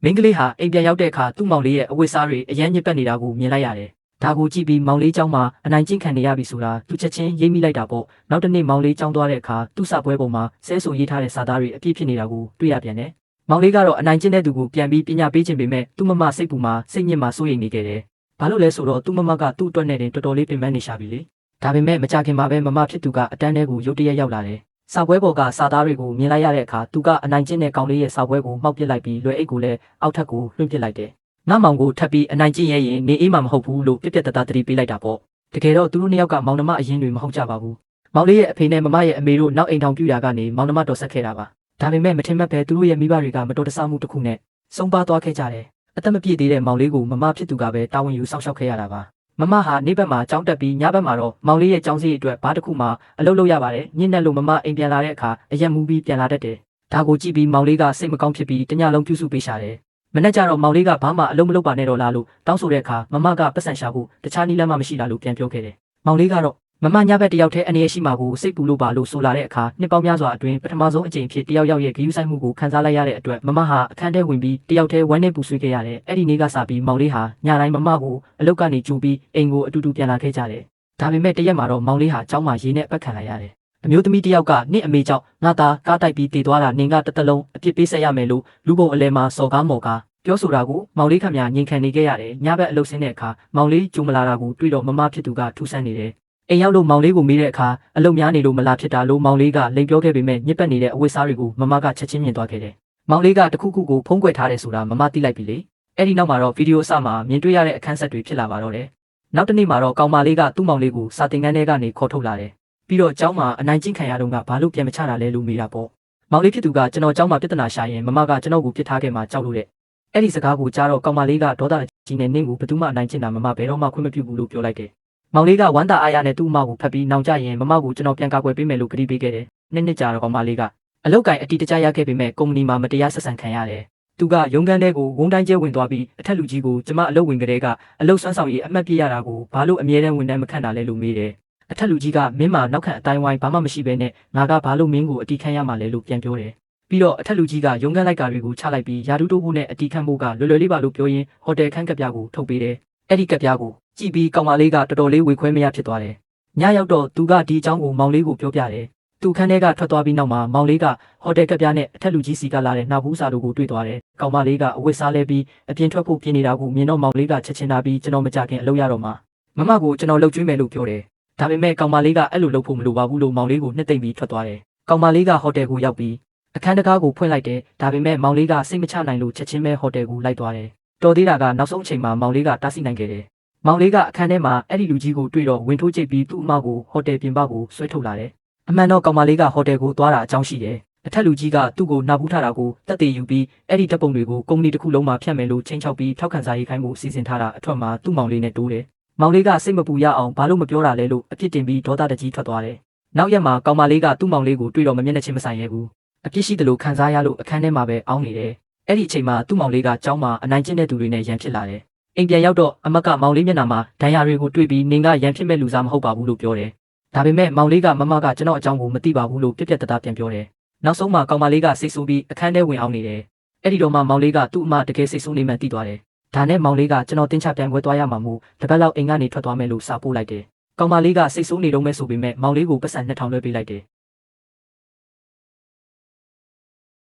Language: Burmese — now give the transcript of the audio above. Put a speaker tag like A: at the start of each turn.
A: မင်းကလေးဟာအိမ်ပြန်ရောက်တဲ့အခါသူ့မောင်လေးရဲ့အဝတ်စားတွေအရန်ညစ်ပတ်နေတာကိုမြင်လိုက်ရတယ်။ဒါကိုကြည့်ပြီးမောင်လေးเจ้าမှာအနိုင်ကျင့်ခံနေရပြီဆိုတာသူချက်ချင်းရိပ်မိလိုက်တာပေါ့။နောက်တစ်နေ့မောင်လေးเจ้าသွားတဲ့အခါသူ့စာပွဲပေါ်မှာဆဲဆိုရေးထားတဲ့စာသားတွေအပြည့်ဖြစ်နေတာကိုတွေ့ရပြန်တယ်။မောင်လေးကတော့အနိုင်ကျင့်တဲ့သူကိုပြန်ပြီးပညာပေးခြင်းပေမဲ့သူ့မမစိတ်ပူမှာစိတ်ညစ်မှာစိုးရိမ်နေခဲ့တယ်။ဘာလို့လဲဆိုတော့သူ့မမကသူ့အတွက်နဲ့တင်တော်တော်လေးပင်ပန်းနေရှာပြီလေ။ဒါပေမဲ့မကြခင်မှာပဲမမဖြစ်သူကအတန်းထဲကိုရုတ်တရက်ရောက်လာတယ်။စာပွဲပေါ်ကစာသားတွေကိုမြင်လိုက်ရတဲ့အခါသူကအနိုင်ကျင့်တဲ့ကောင်လေးရဲ့စာပွဲကိုမှောက်ပစ်လိုက်ပြီးလွယ်အိတ်ကိုလည်းအောက်ထပ်ကိုလွှင့်ပစ်လိုက်တယ်။နောက်မောင်ကိုထပ်ပြီးအနိုင်ကျင့်ရဲ့ရင်နေအေးမှမဟုတ်ဘူးလို့ပြက်ပြက်တသားတတိပေးလိုက်တာပေါ့။တကယ်တော့သူတို့နှစ်ယောက်ကမောင်နှမအရင်တွေမဟုတ်ကြပါဘူး။မောင်လေးရဲ့အဖေနဲ့မမရဲ့အမေတို့နောက်အိမ်ထောင်ပြူရာကနေမောင်နှမတော်ဆက်ခဲ့တာပါ။ဒါပေမဲ့မထင်မှတ်ပဲသူတို့ရဲ့မိဘတွေကမတော်တဆမှုတစ်ခုနဲ့ဆုံးပါသွားခဲ့ကြတယ်။အသက်မပြည့်သေးတဲ့မောင်လေးကိုမမဖြစ်သူကပဲတာဝန်ယူစောင့်ရှောက်ခဲ့ရတာပါ။မမဟာနေ့ဘက်မှာကြောင်းတက်ပြီးညဘက်မှာတော့မောင်လေးရဲ့ကြောင်းစည်းအတွက်ဘားတစ်ခုမှအလုပ်လုပ်ရပါတယ်။ညစ်နဲ့လို့မမအိမ်ပြန်လာတဲ့အခါအရက်မူပြီးပြန်လာတတ်တယ်။ဒါကိုကြည့်ပြီးမောင်လေးကစိတ်မကောင်းဖြစ်ပြီးတညလုံးပြုစုပေးရှာတယ်။မနေ့ကျတော့မောင်လေးကဘာမှအလုပ်မလုပ်ပါနဲ့တော့လားလို့တောင်းဆိုတဲ့အခါမမကပတ်စံရှာဖို့တခြားနည်းလမ်းမှမရှိတာလို့ပြန်ပြောခဲ့တယ်။မောင်လေးကတော့မမညဘက်တယောက်တည်းအနေရရှိမှာကိုစိတ်ပူလို့ပါလို့ဆိုလာတဲ့အခါနှစ်ပေါင်းများစွာအတွင်းပထမဆုံးအကြိမ်ဖြစ်တယောက်ရဲ့ဂရုစိုက်မှုကိုခံစားလိုက်ရတဲ့အတွက်မမဟာအခန်းထဲဝင်ပြီးတယောက်တည်းဝမ်းနဲ့ပူဆွေးခဲ့ရတယ်။အဲ့ဒီနေ့ကစပြီးမောင်လေးဟာညတိုင်းမမကိုအလုပ်ကနေကြိုပြီးအိမ်ကိုအတူတူပြန်လာခဲ့ကြတယ်။ဒါပေမဲ့တရက်မှာတော့မောင်လေးဟာကျောင်းမှာရေနဲ့ပတ်ခံလိုက်ရတယ်။အမျိုးသမီးတယောက်ကနင့်အမေကြောင့်ငါသားကားတိုက်ပြီးတည်သွားတာနင်ကတသက်လုံးအပြစ်ပေးဆက်ရမယ်လို့လူပုံအလဲမှာစော်ကားမော်ကားပြောဆိုတာကိုမောင်လေးခမညာငြိမ်ခံနေခဲ့ရတယ်။ညဘက်အလုပ်ဆင်းတဲ့အခါမောင်လေးကြုံမလာတာကိုတွေ့တော့မမဖြစ်သူကထူဆန်းနေတယ်။အိမ်ရောက်လို့မောင်လေးကိုမေးတဲ့အခါအလုပ်များနေလို့မလာဖြစ်တာလို့မောင်လေးကလိန်ပြောခဲ့ပေမဲ့ညစ်ပတ်နေတဲ့အဝတ်စားတွေကိုမမကချက်ချင်းမြင်သွားခဲ့တယ်။မောင်လေးကတခုခုကိုဖုံးကွယ်ထားတယ်ဆိုတာမမသိလိုက်ပြီလေ။အဲ့ဒီနောက်မှာတော့ဗီဒီယိုအစမှာမြင်တွေ့ရတဲ့အခန်းဆက်တွေဖြစ်လာပါတော့တယ်။နောက်တစ်နေ့မှာတော့ကောင်မလေးကသူ့မောင်လေးကိုစာတင်ခန်းထဲကနေခေါ်ထုတ်လာတယ်။ပြီးတော့ကျောင်းမှာအနိုင်ကျင့်ခံရတော့ကဘာလို့ပြန်မချတာလဲလို့မေးတာပေါ့။မောင်လေးဖြစ်သူကကျွန်တော်ကျောင်းမှာပြဿနာရှာရင်မမကကျွန်တော်ကိုပြစ်ထားခဲ့မှကြောက်လို့တဲ့။အဲ့ဒီစကားကိုကြားတော့ကောင်မလေးကဒေါသကြီးနဲ့နင့်ကိုဘယ်သူမှအနိုင်ကျင့်တာမမဘယ်တော့မှခွင့်မပြုဘူးလို့ပြောလိုက်တယ်။မောင်လေးကဝမ်းသာအားရနဲ့သူ့အမကိုဖတ်ပြီးနောင်ကြရင်မမကိုကျွန်တော်ပြန်ကာကွယ်ပေးမယ်လို့ကတိပေးခဲ့တယ်။နှစ်ကြာတော့ကောင်မလေးကအလုတ်ကင်အတီတကျရခဲ့ပေမဲ့ကုမ္ပဏီမှာမတရားဆက်ဆံခံရတယ်။သူကရုံးခန်းထဲကိုဝုန်းတိုင်းကျဲဝင်သွားပြီးအထက်လူကြီးကိုကျမအလုပ်ဝင်ကလေးကအလုပ်ဆွမ်းဆောင်ရေးအမှတ်ပြရတာကိုဘာလို့အမြဲတမ်းဝန်ထမ်းမခံတာလဲလို့မေးတယ်။အထက်လူကြီးကမင်းမနောက်ခံအတိုင်းဝိုင်းဘာမှမရှိဘဲနဲ့ငါကဘာလို့မင်းကိုအတီခံရမှာလဲလို့ပြန်ပြောတယ်။ပြီးတော့အထက်လူကြီးကရုံးခန်းလိုက်ကာတွေကိုချလိုက်ပြီးယာဒူတိုးဖို့နဲ့အတီခံဖို့ကလွယ်လွယ်လေးပါလို့ပြောရင်းဟိုတယ်ခန်းကပ်ပြားကိုထုတ်ပေးတယ်။အဲ့ဒီကပ်ပြားကိုကြည့်ပြီးကောင်မလေးကတော်တော်လေးဝေခွဲမရဖြစ်သွားတယ်။ညရောက်တော့သူကဒီအကြောင်းကိုမောင်လေးကိုပြောပြတယ်။သူခန်းထဲကထွက်သွားပြီးနောက်မှာမောင်လေးကဟိုတယ်ကပ်ပြားနဲ့အထက်လူကြီးစီကလာတဲ့နှာဘူးစာတို့ကိုတွေ့သွားတယ်။ကောင်မလေးကအဝတ်စားလဲပြီးအပြင်ထွက်ဖို့ပြင်နေတာကိုမြင်တော့မောင်လေးကချက်ချင်းလာပြီးကျွန်တော်မကြခင်အလုပ်ရတော့မှာမမကိုကျွန်တော်လှုပ်ကြွေးမယ်လို့ပြောတယ်။ဒါပေမဲ့ကောင်မလေးကအဲ့လိုလုပ်ဖို့မလိုပါဘူးလို့မောင်လေးကိုနှစ်သိမ့်ပြီးထွက်သွားတယ်။ကောင်မလေးကဟိုတယ်ကိုရောက်ပြီးအခန်းတကားကိုဖွင့်လိုက်တယ်။ဒါပေမဲ့မောင်လေးကစိတ်မချနိုင်လို့ချက်ချင်းပဲဟိုတယ်ကိုလိုက်သွားတယ်။တော်သေးတာကနောက်ဆုံးအချိန်မှာမောင်လေးကတားဆီးနိုင်ခဲ့တယ်။မောင်လေးကအခန်းထဲမှာအဲ့ဒီလူကြီးကိုတွေ့တော့ဝင်ထိုးချိတ်ပြီးသူ့အမကိုဟိုတယ်ပြင်ပကိုဆွဲထုတ်လာတယ်။အမှန်တော့ကောင်မလေးကဟိုတယ်ကိုသွားတာအကြောင်းရှိတယ်။အထက်လူကြီးကသူ့ကိုနှာဘူးထားတာကိုတက်သေးယူပြီးအဲ့ဒီတပ်ပုံတွေကိုကုမ္ပဏီတစ်ခုလုံးမှာဖြန့်မယ်လို့ချိန်ချောက်ပြီးထောက်ခံစာရေးခိုင်းဖို့စီစဉ်ထားတာအထွက်မှာသူ့မောင်လေးနဲ့တိုးတယ်။မောင်လေးကစိတ်မပူရအောင်ဘာလို့မပြောတာလဲလို့အပြစ်တင်ပြီးဒေါသတကြီးထွက်သွားတယ်။နောက်ရက်မှာကောင်မလေးကသူ့မောင်လေးကိုတွေ့တော့မမျက်နှာချင်းမဆိုင်ရဲဘူး။အပြစ်ရှိတယ်လို့ခံစားရလို့အခန်းထဲမှာပဲအောင်းနေတယ်။အဲ့ဒီအချိန်မှာသူ့မောင်လေးကကျောင်းမှာအနိုင်ကျင့်တဲ့သူတွေနဲ့ရန်ဖြစ်လာတယ်။အိမ်ပြန်ရောက်တော့အမကမောင်လေးမျက်နှာမှာဒဏ်ရာတွေကိုတွေ့ပြီးနင်ကရန်ဖြစ်မဲ့လူစားမဟုတ်ပါဘူးလို့ပြောတယ်။ဒါပေမဲ့မောင်လေးကမမကကျွန်တော်အကြောင်းကိုမသိပါဘူးလို့ပြက်ပြက်တသားပြန်ပြောတယ်။နောက်ဆုံးမှာကောင်မလေးကစိတ်ဆိုးပြီးအခန်းထဲဝင်အောင်နေတယ်။အဲ့ဒီတော့မှမောင်လေးကသူ့အမတကယ်စိတ်ဆိုးနေမှန်းသိသွားတယ်။ဒါနဲ့မောင်လေးကကျွန်တော်တင်းချပြန်ခွဲသွားရမှာမို့တပတ်လောက်အိမ်ကနေထွက်သွားမယ်လို့စာပို့လိုက်တယ်။ကောင်မလေးကစိတ်ဆိုးနေတော့မဲ့ဆိုပေမဲ့မောင်လေးကိုပတ်စံ2000လွှဲပေးလိုက်တယ်